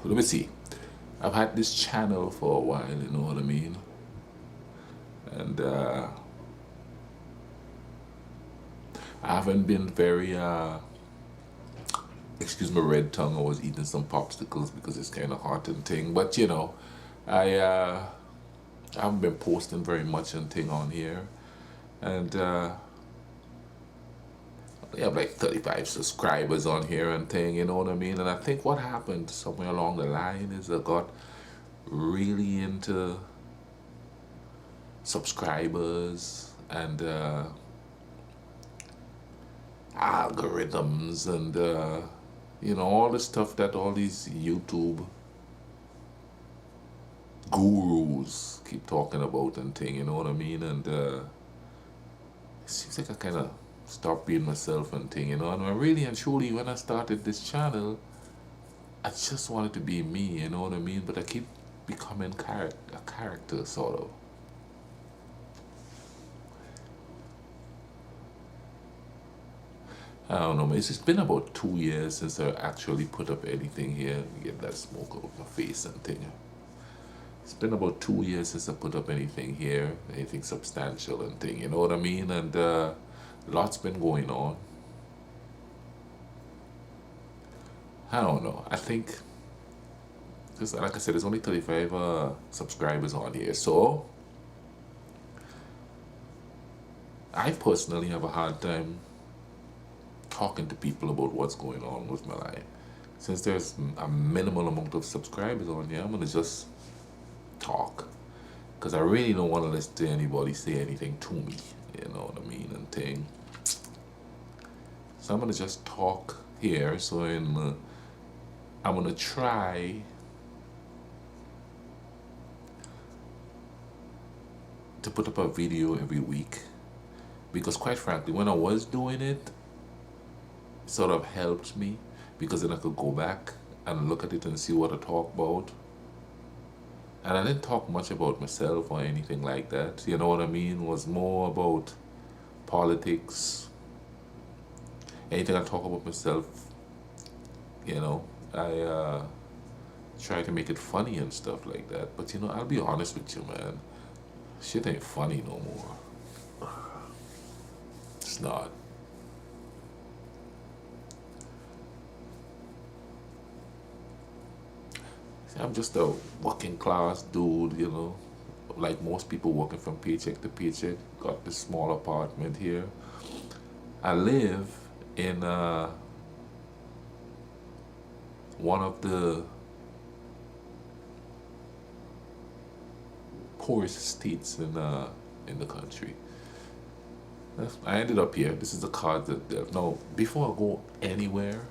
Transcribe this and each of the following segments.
let me see. I've had this channel for a while, you know what I mean? And I haven't been very, excuse my red tongue, I was eating some popsicles because it's kind of hot and thing. But you know, I haven't been posting very much and thing on here. And we have like 35 subscribers on here and thing, you know what I mean? And I think what happened somewhere along the line is I got really into subscribers and algorithms and you know, all the stuff that all these YouTube gurus keep talking about and thing, you know what I mean? And it seems like I kind of stopped being myself and thing, you know. And I really and truly, when I started this channel, I just wanted to be me, you know what I mean? But I keep becoming a character, sort of. I don't know, it's been about 2 years since I actually put up anything here. Get that smoke out of my face and thing. It's been about 2 years since I put up anything here, anything substantial and thing, you know what I mean? And lots been going on. I don't know. I think, because like I said, there's only 35 subscribers on here. So, I personally have a hard time talking to people about what's going on with my life. Since there's a minimal amount of subscribers on here, I'm going to just talk. Because I really don't want to listen to anybody say anything to me. You know what I mean? And thing. So I'm going to just talk here. So I'm going to try to put up a video every week. Because quite frankly, when I was doing it, sort of helped me because then I could go back and look at it and see what I talk about. And I didn't talk much about myself or anything like that. You know what I mean? It was more about politics. Anything I talk about myself, you know, I try to make it funny and stuff like that. But you know, I'll be honest with you, man. Shit ain't funny no more. It's not. I'm just a working class dude, you know, like most people working from paycheck to paycheck. Got this small apartment here. I live in one of the poorest states in the country. I ended up here. This is the card that no. Before I go anywhere,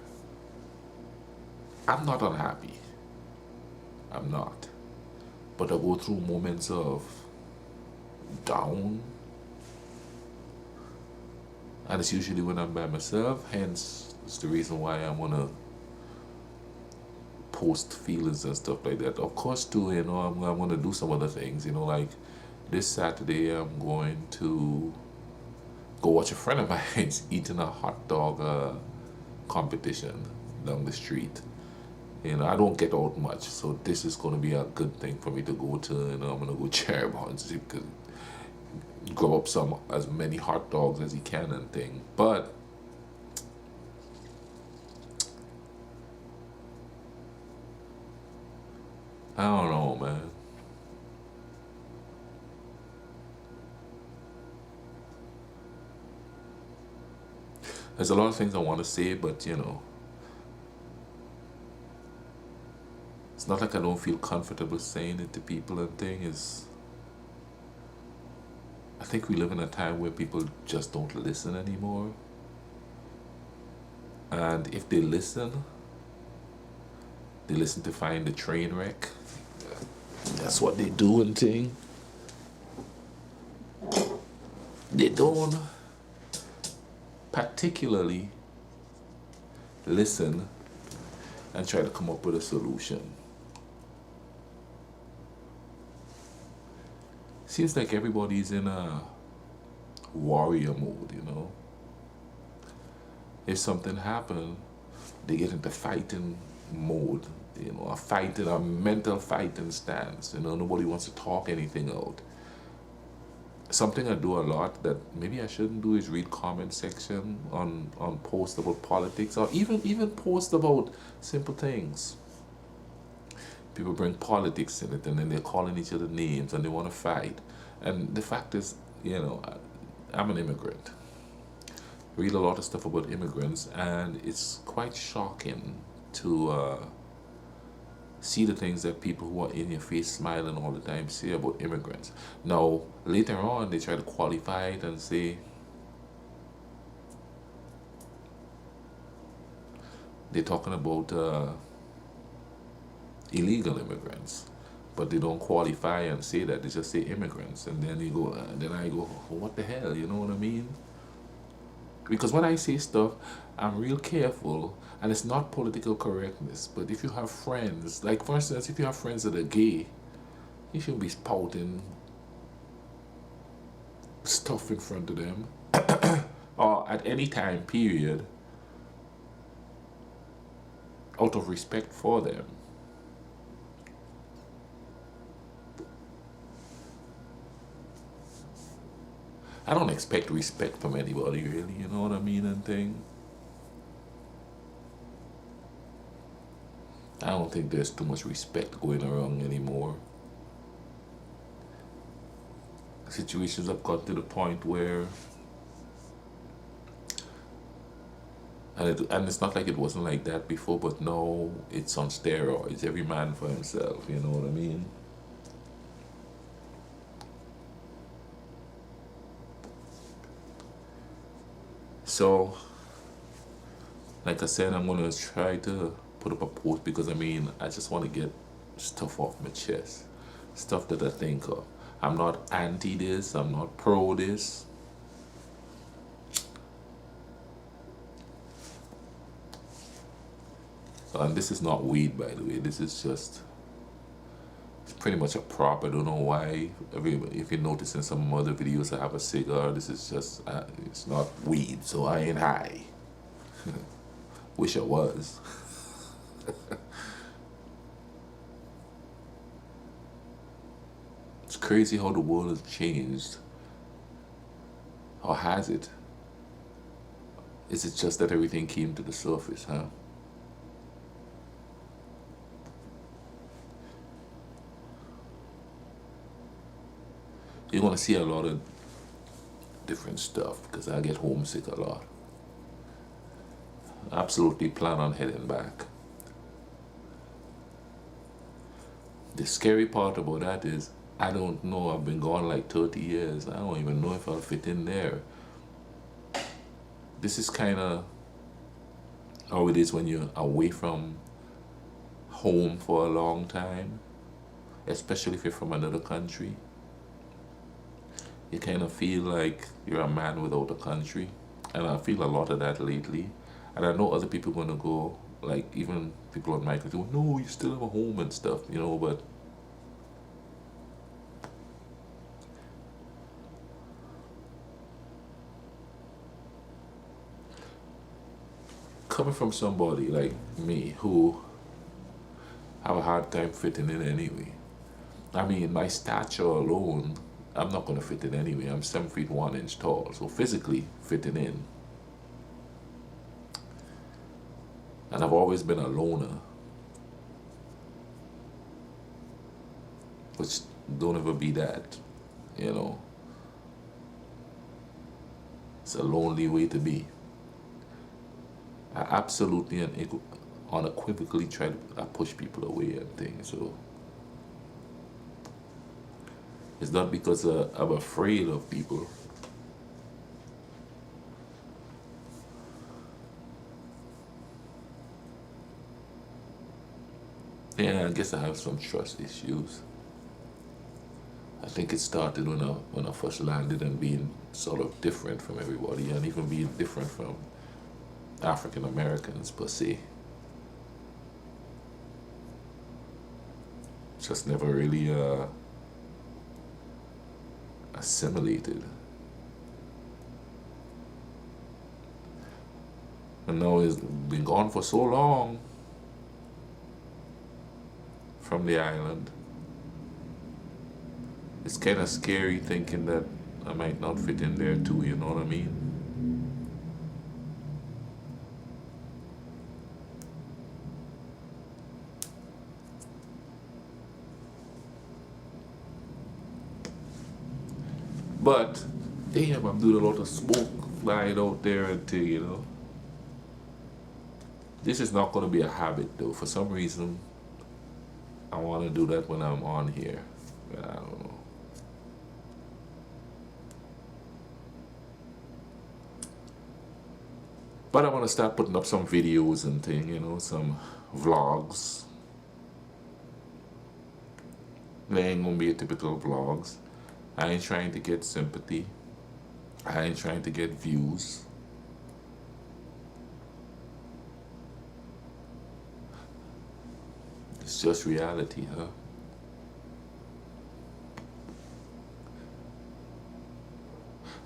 I'm not unhappy. I'm not. But I go through moments of down. And it's usually when I'm by myself. Hence, it's the reason why I want to post feelings and stuff like that. Of course, too, you know, I'm going to do some other things. You know, like this Saturday, I'm going to go watch a friend of mine's eating a hot dog competition down the street. You know, I don't get out much, so this is going to be a good thing for me to go to. You know, I'm going to go cherry bonds. You can grab up as many hot dogs as you can and thing. But I don't know, man. There's a lot of things I want to say, but you know, it's not like I don't feel comfortable saying it to people and things. I think we live in a time where people just don't listen anymore. And if they listen to find the train wreck. That's what they do and thing. They don't particularly listen and try to come up with a solution. Seems like everybody's in a warrior mode, you know. If something happened, they get into fighting mode a fighting, a mental fighting stance. Nobody wants to talk anything out. Something I do a lot that maybe I shouldn't do is read comment section on posts about politics, or even posts about simple things. People bring politics in it, and then they're calling each other names, and they want to fight. And the fact is, I'm an immigrant. Read a lot of stuff about immigrants, and it's quite shocking to see the things that people who are in your face smiling all the time say about immigrants. Now, later on, they try to qualify it and say they're talking about illegal immigrants, but they don't qualify and say that. They just say immigrants, and then then I go, what the hell? You know what I mean? Because when I say stuff, I'm real careful, and it's not political correctness. But if you have friends, like for instance, if you have friends that are gay, you shouldn't be spouting stuff in front of them, or at any time period, out of respect for them. I don't expect respect from anybody, really, you know what I mean, and thing. I don't think there's too much respect going around anymore. Situations have got to the point where, and it's not like it wasn't like that before, but now it's on steroids. Every man for himself, you know what I mean? So, like I said, I'm gonna try to put up a post because I just want to get stuff off my chest, stuff that I think of. I'm not anti this, I'm not pro this. And this is not weed, by the way. This is just, it's pretty much a prop. I don't know why. If you notice in some other videos, I have a cigar. This is just, it's not weed, so I ain't high. Wish I was. It's crazy how the world has changed. Or has it? Is it just that everything came to the surface, huh? You're gonna see a lot of different stuff because I get homesick a lot. Absolutely plan on heading back. The scary part about that is I don't know. I've been gone like 30 years. I don't even know if I'll fit in there. This is kind of how it is when you're away from home for a long time, especially if you're from another country. You kind of feel like you're a man without a country. And I feel a lot of that lately. And I know other people going to go, like even people on my country, no, you still have a home and stuff, but coming from somebody like me who have a hard time fitting in anyway. My stature alone, I'm not going to fit in anyway. I'm 7 feet 1 inch tall, so physically fitting in. And I've always been a loner, which don't ever be that, It's a lonely way to be. I absolutely and unequivocally try to push people away and things. So it's not because I'm afraid of people. Yeah, I guess I have some trust issues. I think it started when I first landed and being sort of different from everybody, and even being different from African Americans per se. Just never really assimilated. And now it's been gone for so long. from the island. It's kind of scary thinking that I might not fit in there too, you know what I mean? But damn, I'm doing a lot of smoke flying out there and thing, you know. This is not going to be a habit though. For some reason, I want to do that when I'm on here. I don't know. But I want to start putting up some videos and thing, you know, some vlogs. They ain't gonna be a typical vlogs. I ain't trying to get sympathy. I ain't trying to get views. It's just reality, huh?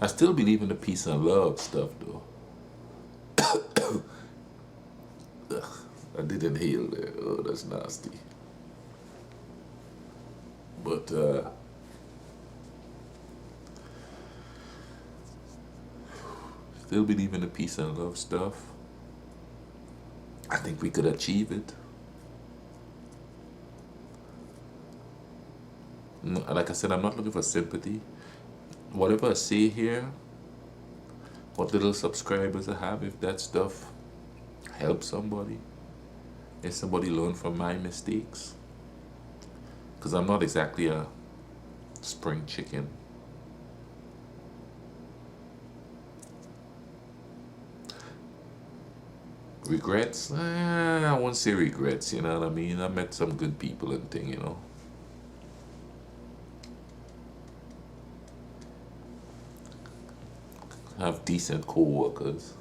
I still believe in the peace and love stuff, though. Ugh, I did inhale there. Oh, that's nasty. But still believe in the peace and love stuff. I think we could achieve it. Like I said, I'm not looking for sympathy. Whatever I say here, what little subscribers I have, if that stuff helps somebody, if somebody learn from my mistakes, because I'm not exactly a spring chicken. Regrets? I won't say regrets, you know what I mean? I met some good people and thing, you know. Have decent co-workers.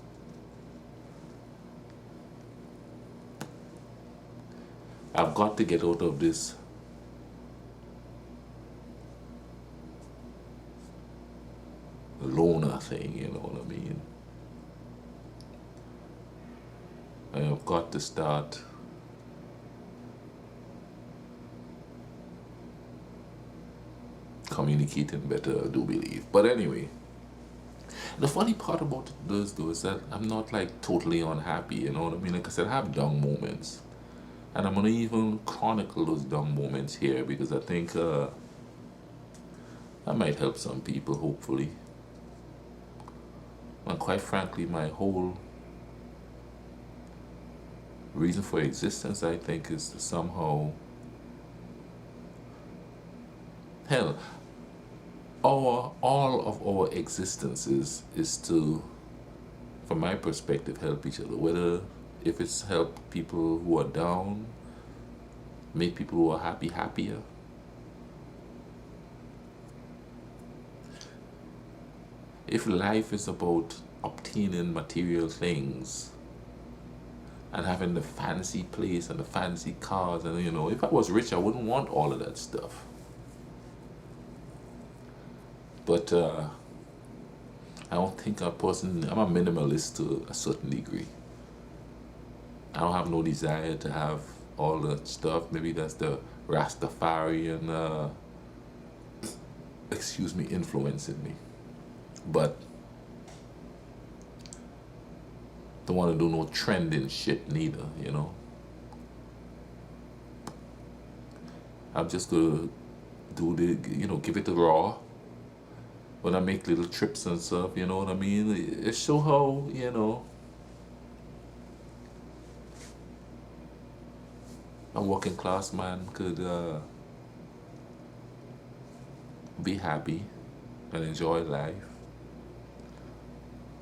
I've got to get out of this loner thing, you know what I mean? I've got to start communicating better, I do believe. But anyway, the funny part about this though is that I'm not like totally unhappy, you know what I mean? Like I said, I have down moments. And I'm gonna even chronicle those down moments here because I think that might help some people, hopefully. And quite frankly, my whole reason for existence, I think, is to somehow, hell, all of our existences is to, from my perspective, help each other. Whether if it's help people who are down, make people who are happy happier. If life is about obtaining material things and having the fancy place and the fancy cars, and you know, if I was rich, I wouldn't want all of that stuff. But I don't think I'm a minimalist to a certain degree. I don't have no desire to have all that stuff. Maybe that's the Rastafarian, influencing me. But don't want to do no trending shit neither, you know. I'm just gonna do give it the raw. When I make little trips and stuff, you know what I mean? It show how, a working class man could be happy and enjoy life.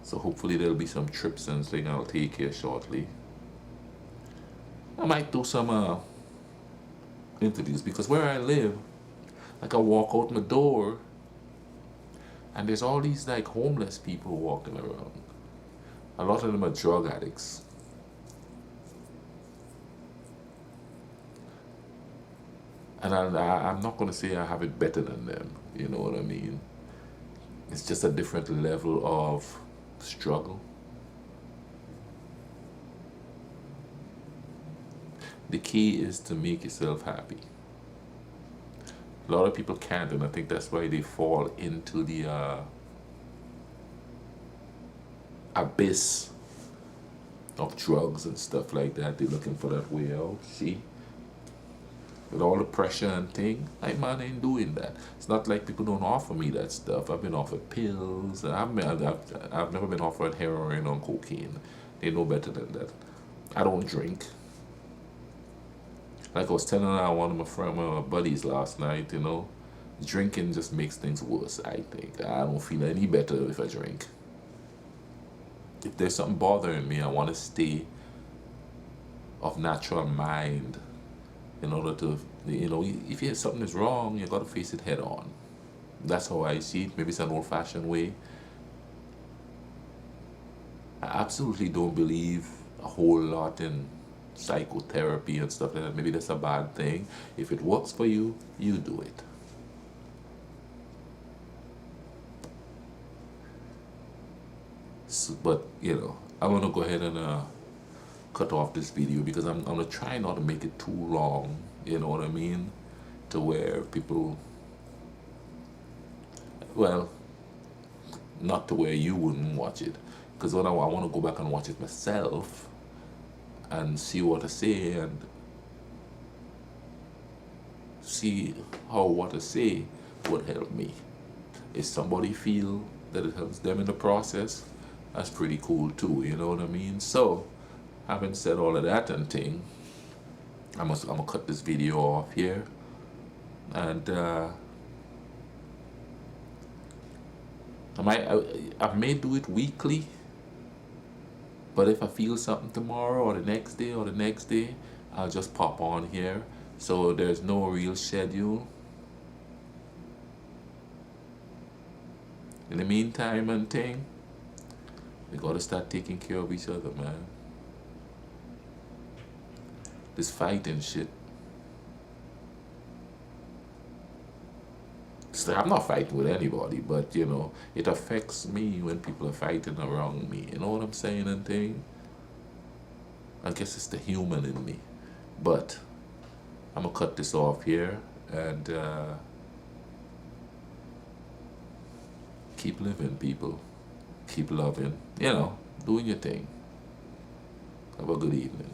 So hopefully there'll be some trips and things I'll take here shortly. I might do some interviews because where I live, like I walk out my door and there's all these like homeless people walking around. A lot of them are drug addicts. And I'm not going to say I have it better than them, you know what I mean? It's just a different level of struggle. The key is to make yourself happy. A lot of people can't, and I think that's why they fall into the abyss of drugs and stuff like that. They're looking for that way out. See, with all the pressure and thing, I man ain't doing that. It's not like people don't offer me that stuff. I've been offered pills. I've never been offered heroin or cocaine. They know better than that. I don't drink. Like I was telling one of my buddies last night, drinking just makes things worse, I think. I don't feel any better if I drink. If there's something bothering me, I want to stay of natural mind in order to, if you something is wrong, you got to face it head on. That's how I see it. Maybe it's an old-fashioned way. I absolutely don't believe a whole lot in psychotherapy and stuff like that. Maybe that's a bad thing. If it works for you, you do it. So, but I'm gonna go ahead and cut off this video because I'm gonna try not to make it too long. You know what I mean? To where people, well, not to where you wouldn't watch it, because when I want to go back and watch it myself and see what I say and see how what I say would help me. If somebody feel that it helps them in the process, that's pretty cool too, you know what I mean? So, having said all of that and thing, I'm gonna cut this video off here, and I may do it weekly, but if I feel something tomorrow or the next day, I'll just pop on here. So there's no real schedule. In the meantime and thing, we gotta start taking care of each other, man. This fighting shit. So I'm not fighting with anybody, but it affects me when people are fighting around me. You know what I'm saying and thing? I guess it's the human in me. But I'm gonna cut this off here and keep living, people. Keep loving. Doing your thing. Have a good evening.